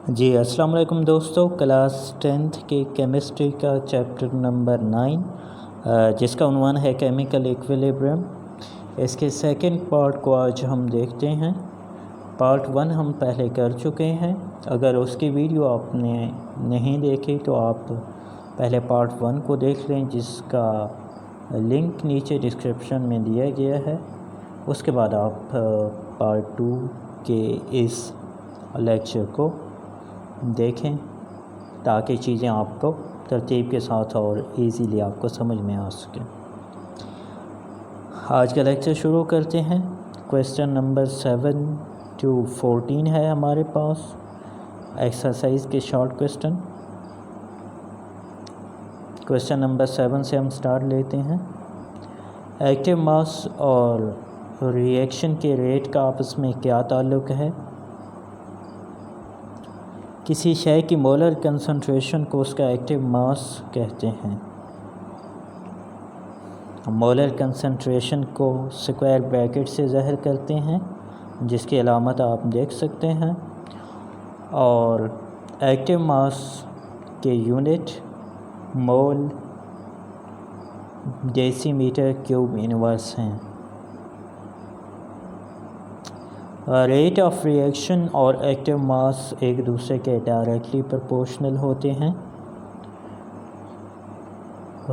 جی السلام علیکم دوستو، کلاس 10th کے کیمسٹری کا چیپٹر نمبر 9 جس کا عنوان ہے کیمیکل ایکویلیبریم، اس کے سیکنڈ پارٹ کو آج ہم دیکھتے ہیں۔ پارٹ 1 ہم پہلے کر چکے ہیں، اگر اس کی ویڈیو آپ نے نہیں دیکھی تو آپ پہلے پارٹ 1 کو دیکھ لیں، جس کا لنک نیچے ڈسکرپشن میں دیا گیا ہے۔ اس کے بعد آپ پارٹ 2 کے اس لیکچر کو دیکھیں تاکہ چیزیں آپ کو ترتیب کے ساتھ اور ایزیلی آپ کو سمجھ میں آ سکیں۔ آج کا لیکچر شروع کرتے ہیں۔ کویسچن نمبر 7 to 14 ہے ہمارے پاس، ایکسرسائز کے شارٹ کویسچن۔ کویسچن نمبر 7 سے ہم سٹارٹ لیتے ہیں۔ ایکٹیو ماس اور ری ایکشن کے ریٹ کا آپس میں کیا تعلق ہے؟ کسی شے کی مولر کنسنٹریشن کو اس کا ایکٹیو ماس کہتے ہیں۔ مولر کنسنٹریشن کو سکوائر بریکٹ سے ظاہر کرتے ہیں، جس کی علامت آپ دیکھ سکتے ہیں، اور ایکٹیو ماس کے یونٹ مول ڈیسی میٹر کیوب انورس ہیں۔ ریٹ آف ری ایکشن اور ایکٹیو ماس ایک دوسرے کے ڈائریکٹلی پرپورشنل ہوتے ہیں۔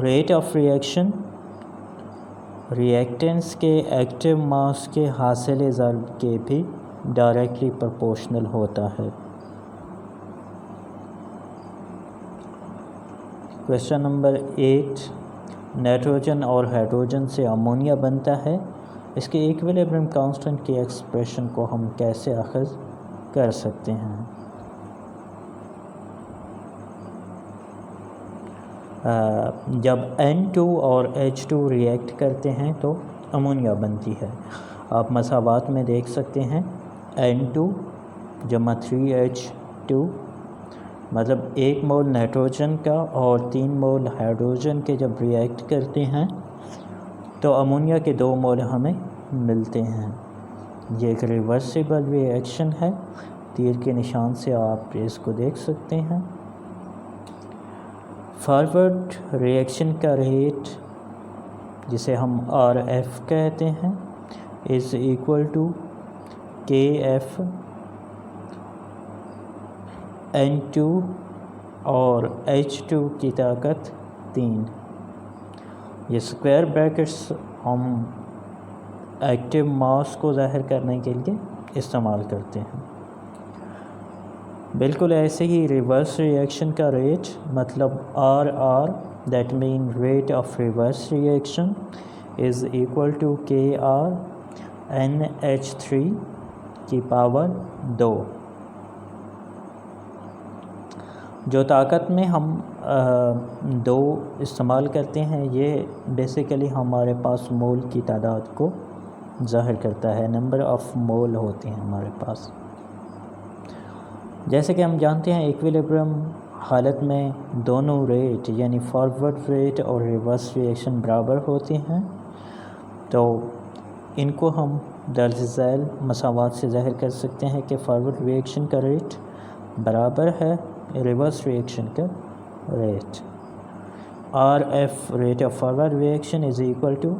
ریٹ آف ری ایکشن ری ایکٹنس کے ایکٹیو ماس کے حاصل ضرب کے بھی ڈائریکٹلی پرپورشنل ہوتا ہے۔ کویسچن نمبر 8، نائٹروجن اور ہائیڈروجن سے امونیا بنتا ہے، اس کے ایکویلیبریم کانسٹنٹ کی ایکسپریشن کو ہم کیسے اخذ کر سکتے ہیں؟ جب N2 اور H2 ری ایکٹ کرتے ہیں تو امونیا بنتی ہے۔ آپ مساوات میں دیکھ سکتے ہیں N2 جمع 3H2، مطلب 1 مول نائٹروجن کا اور 3 مول ہائیڈروجن کے جب ری ایکٹ کرتے ہیں تو امونیا کے 2 مول ہمیں ملتے ہیں۔ یہ ایک ریورسیبل ری ایکشن ہے، تیر کے نشان سے آپ اس کو دیکھ سکتے ہیں۔ فارورڈ ری ایکشن کا ریٹ، جسے ہم RF کہتے ہیں، is equal to KF N2 اور H2 کی طاقت 3۔ یہ سکوائر بریکٹس ہم ایکٹیو ماس کو ظاہر کرنے کے لیے استعمال کرتے ہیں۔ بالکل ایسے ہی ریورس ری ایکشن کا ریٹ، مطلب RR that mean rate of reverse reaction is equal to KR NH3 کی پاور 2۔ جو طاقت میں ہم 2 استعمال کرتے ہیں، یہ بیسیکلی ہمارے پاس مول کی تعداد کو ظاہر کرتا ہے، نمبر آف مول ہوتے ہیں ہمارے پاس۔ جیسے کہ ہم جانتے ہیں ایکویلیبریم حالت میں دونوں ریٹ یعنی فارورڈ ریٹ اور ریورس ری ایکشن برابر ہوتے ہیں، تو ان کو ہم درج ذیل مساوات سے ظاہر کر سکتے ہیں کہ فارورڈ ری ایکشن کا ریٹ برابر ہے ریورس ری ایکشن کا rate. RF rate of forward reaction is equal to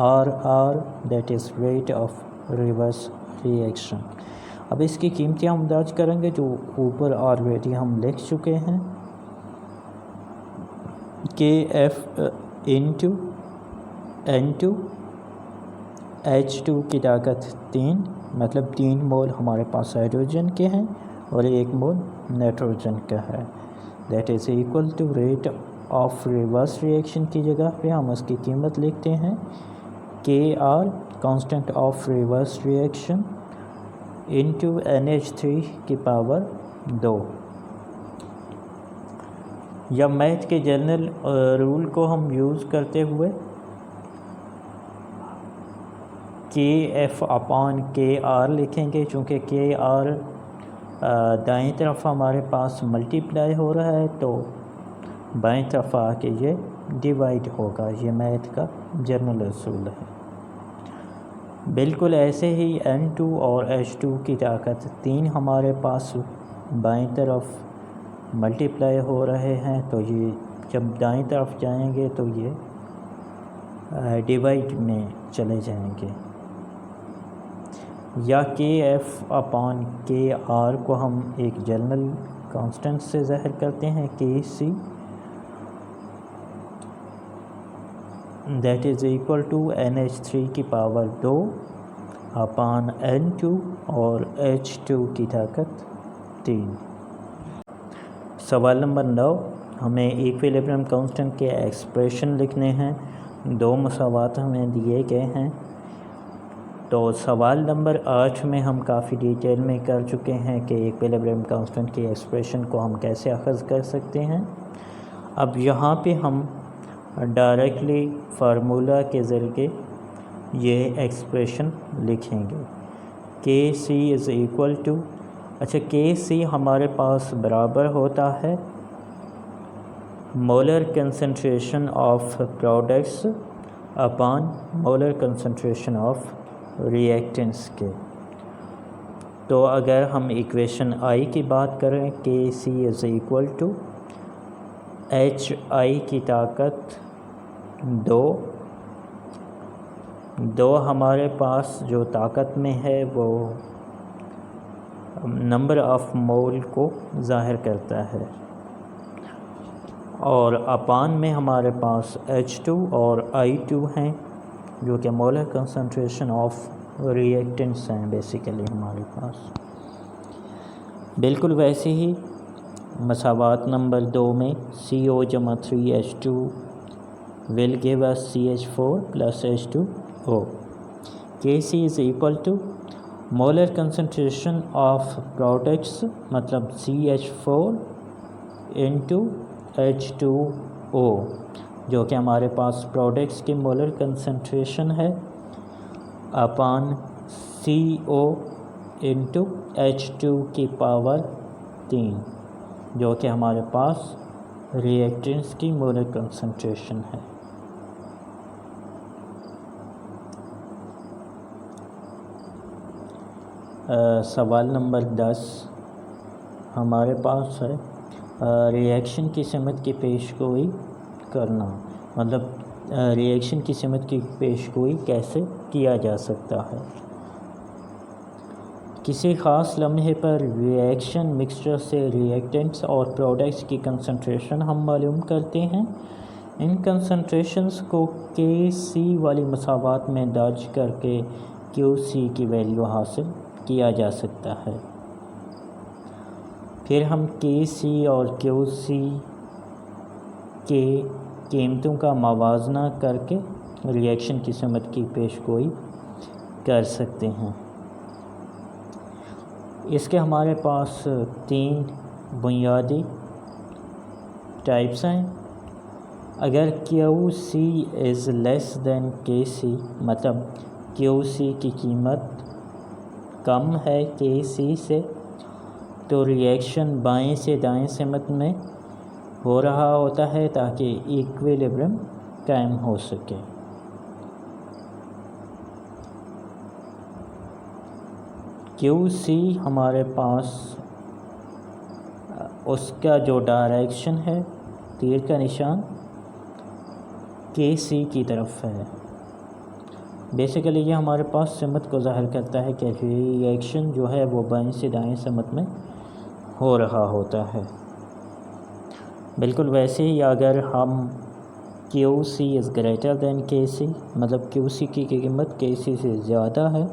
RR that is rate of reverse reaction. اب اس کی قیمتیں ہم درج کریں گے جو اوپر آلریڈی ہم لکھ چکے ہیں۔ KF انٹو N2 H2 کی طاقت 3، مطلب 3 مول ہمارے پاس ہائیڈروجن کے ہیں اور 1 مول نائٹروجن کا ہے، that is equal to rate of reverse reaction کی جگہ پہ ہم اس کی قیمت لکھتے ہیں KR constant of reverse reaction into NH3 کی پاور 2۔ یا میتھ کے جنرل رول کو ہم یوز کرتے ہوئے KF اپان KR لکھیں گے، چونکہ KR دائیں طرف ہمارے پاس ملٹیپلائی ہو رہا ہے تو بائیں طرف آ کے یہ ڈیوائڈ ہوگا۔ یہ میتھ کا جنرل اصول ہے۔ بالکل ایسے ہی N2 اور H2 کی طاقت 3 ہمارے پاس بائیں طرف ملٹیپلائی ہو رہے ہیں تو یہ جب دائیں طرف جائیں گے تو یہ ڈیوائڈ میں چلے جائیں گے. یا KF/KR کو ہم ایک جنرل کانسٹنٹ سے ظاہر کرتے ہیں KC that is equal to NH3 کی پاور 2/N2 اور H2 کی طاقت 3. سوال نمبر 9. ہمیں ایکویلیبریم کانسٹنٹ کے ایکسپریشن لکھنے ہیں. 2 مساوات ہمیں دیے گئے ہیں. تو سوال نمبر 8 میں ہم کافی ڈیٹیل میں کر چکے ہیں کہ ایکویلیبریم کانسٹنٹ کی ایکسپریشن کو ہم کیسے اخذ کر سکتے ہیں. اب یہاں پہ ہم ڈائریکٹلی فارمولا کے ذریعے یہ ایکسپریشن لکھیں گے. KC is equal to KC ہمارے پاس برابر ہوتا ہے molar concentration of products upon molar concentration of reactants کے. تو اگر ہم ایکویشن I کی بات کریں KC is equal to HI کی طاقت 2 ہمارے پاس جو طاقت میں ہے وہ نمبر آف مول کو ظاہر کرتا ہے اور اپان میں ہمارے پاس H2 اور I2 ہیں جو کہ مولر کنسنٹریشن آف ریئیکٹنٹس ہیں بیسیکلی ہمارے پاس. بالکل ویسے ہی مساوات نمبر 2 میں CO-3H2 will give us CH4 plus H2O. KC is equal to molar concentration of products مطلب CH4 into H2O جو کہ ہمارے پاس پروڈکٹس کی مولر کنسنٹریشن ہے اپان CO into H2 کی پاور 3 جو کہ ہمارے پاس ریئیکٹنٹس کی مولر کنسنٹریشن ہے. سوال نمبر 10 ہمارے پاس ہے ریئیکشن کی سمت کی پیش گوئی کرنا. مطلب ریئیکشن کی سمت کی پیش گوئی کیسے کیا جا سکتا ہے. کسی خاص لمحے پر ریئیکشن مکسچر سے ریئیکٹنٹس اور پروڈکٹس کی کنسنٹریشن ہم معلوم کرتے ہیں. ان کنسنٹریشنز کو KC والی مساوات میں درج کر کے QC کی ویلیو حاصل کیا جا سکتا ہے. پھر ہم KC اور QC کے قیمتوں کا موازنہ کر کے ریئیکشن کی سمت کی پیش گوئی کر سکتے ہیں. اس کے ہمارے پاس 3 بنیادی ٹائپس ہیں. اگر QC از لیس دین KC مطلب QC کی قیمت کم ہے KC سے تو ریئیکشن بائیں سے دائیں سمت میں ہو رہا ہوتا ہے تاکہ ایکویلیبریم قائم ہو سکے. QC ہمارے پاس اس کا جو ڈائریکشن ہے تیر کا نشان KC کی طرف ہے. بیسیکلی یہ ہمارے پاس سمت کو ظاہر کرتا ہے کہ ریئیکشن جو ہے وہ بائیں سے دائیں سمت میں ہو رہا ہوتا ہے. بالکل ویسے ہی اگر ہم QC is greater than KC مطلب QC کی قیمت KC سے زیادہ ہے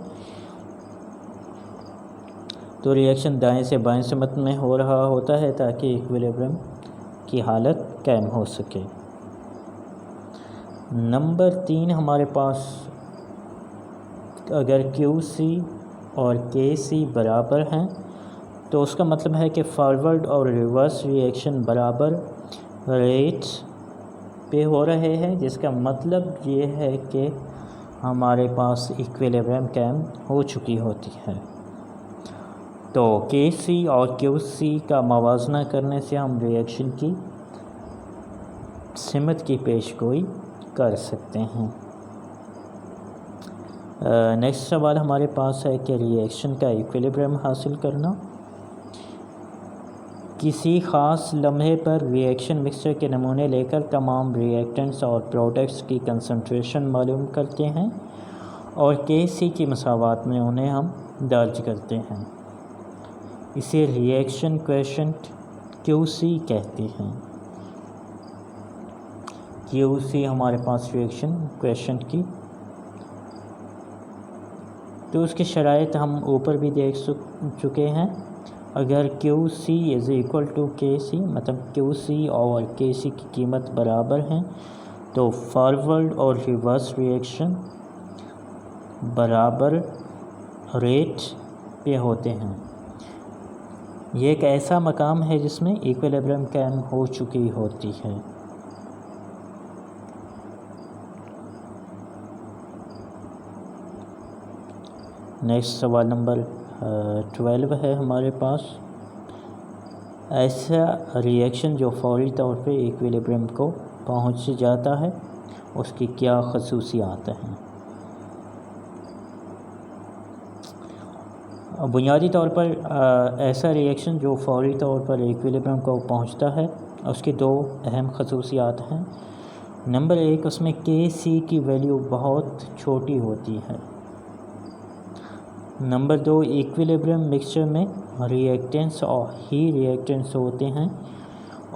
تو ریئیکشن دائیں سے بائیں سمت میں ہو رہا ہوتا ہے تاکہ ایکویلیبریم کی حالت قائم ہو سکے. نمبر 3 ہمارے پاس اگر QC اور KC برابر ہیں تو اس کا مطلب ہے کہ فارورڈ اور ریورس ریئیکشن برابر ریٹ پہ ہو رہے ہیں جس کا مطلب یہ ہے کہ ہمارے پاس ایکویلیبریم قائم ہو چکی ہوتی ہے. تو KC اور QC کا موازنہ کرنے سے ہم ریئیکشن کی سمت کی پیش گوئی کر سکتے ہیں. نیکسٹ سوال ہمارے پاس ہے کہ ریئیکشن کا ایکویلیبریم حاصل کرنا. کسی خاص لمحے پر ریئیکشن مکسچر کے نمونے لے کر تمام ریئیکٹنٹس اور پروڈکٹس کی کنسنٹریشن معلوم کرتے ہیں اور KC کی مساوات میں انہیں ہم درج کرتے ہیں۔ اسے ریئیکشن کویشنٹ QC کہتے ہیں۔ QC ہمارے پاس ریئیکشن کویشنٹ کی، تو اس کی شرائط ہم اوپر بھی دیکھ چکے ہیں۔ اگر QC = KC، مطلب QC اور KC کی قیمت برابر ہیں، تو فارورڈ اور ریورس ریئیکشن برابر ریٹ پہ ہوتے ہیں۔ یہ ایک ایسا مقام ہے جس میں ایکویلیبریم قائم ہو چکی ہوتی ہے۔ نیکسٹ سوال نمبر 12 ہے ہمارے پاس۔ ایسا ریئیکشن جو فوری طور پہ ایکویلیبریم کو پہنچ جاتا ہے، اس کی کیا خصوصیات ہیں؟ بنیادی طور پر ایسا ریئیکشن جو فوری طور پر ایکویلیبریم کو پہنچتا ہے، اس کی دو اہم خصوصیات ہیں۔ نمبر 1، اس میں KC کی ویلیو بہت چھوٹی ہوتی ہے۔ نمبر 2، ایکویلیبریم مکسچر میں ریئیکٹنٹس اور ہی ریئیکٹنٹس ہوتے ہیں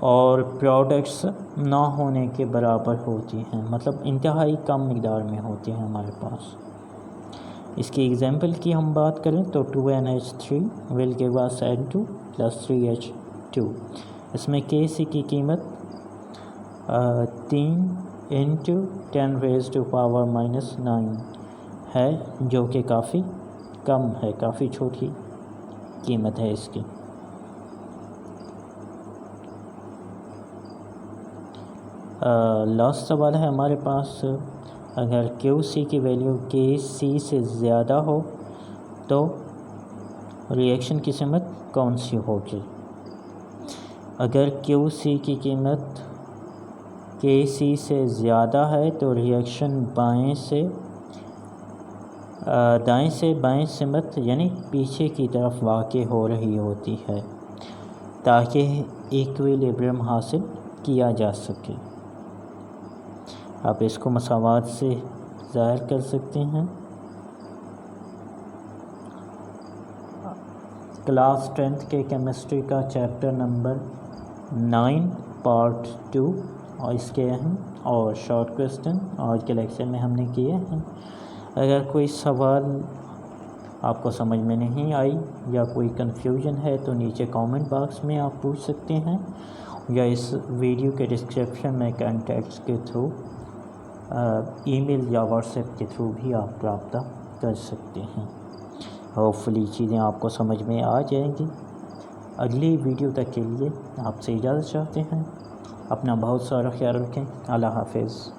اور پروڈکٹس نہ ہونے کے برابر ہوتی ہیں، مطلب انتہائی کم مقدار میں ہوتی ہیں ہمارے پاس۔ اس کی ایگزامپل کی ہم بات کریں تو 2NH3 will give us N2 + 3H2۔ اس میں KC کی قیمت 3 × 10⁻⁻9 ہے، جو کہ کافی کم ہے، کافی چھوٹی قیمت ہے اس کی۔ لاسٹ سوال ہے ہمارے پاس، اگر QC کی ویلیو KC سے زیادہ ہو تو ریئیکشن کی سمت کون سی ہوگی؟ اگر QC کی قیمت KC سے زیادہ ہے تو ریئیکشن دائیں سے بائیں سمت یعنی پیچھے کی طرف واقع ہو رہی ہوتی ہے تاکہ ایکویلیبریم حاصل کیا جا سکے۔ آپ اس کو مساوات سے ظاہر کر سکتے ہیں۔ کلاس 10 کے کیمسٹری کا چیپٹر نمبر 9 پارٹ 2 اور اس کے اہم اور شارٹ کویسچن آج کے لیکچر میں ہم نے کیے ہیں۔ اگر کوئی سوال آپ کو سمجھ میں نہیں آئی یا کوئی کنفیوژن ہے تو نیچے کامنٹ باکس میں آپ پوچھ سکتے ہیں، یا اس ویڈیو کے ڈسکرپشن میں کانٹیکٹس کے تھرو ای میل یا واٹس ایپ کے تھرو بھی آپ رابطہ کر سکتے ہیں۔ ہوپفلی چیزیں آپ کو سمجھ میں آ جائیں گی۔ اگلی ویڈیو تک کے لیے آپ سے اجازت چاہتے ہیں۔ اپنا بہت سارا خیال رکھیں۔ اللہ حافظ۔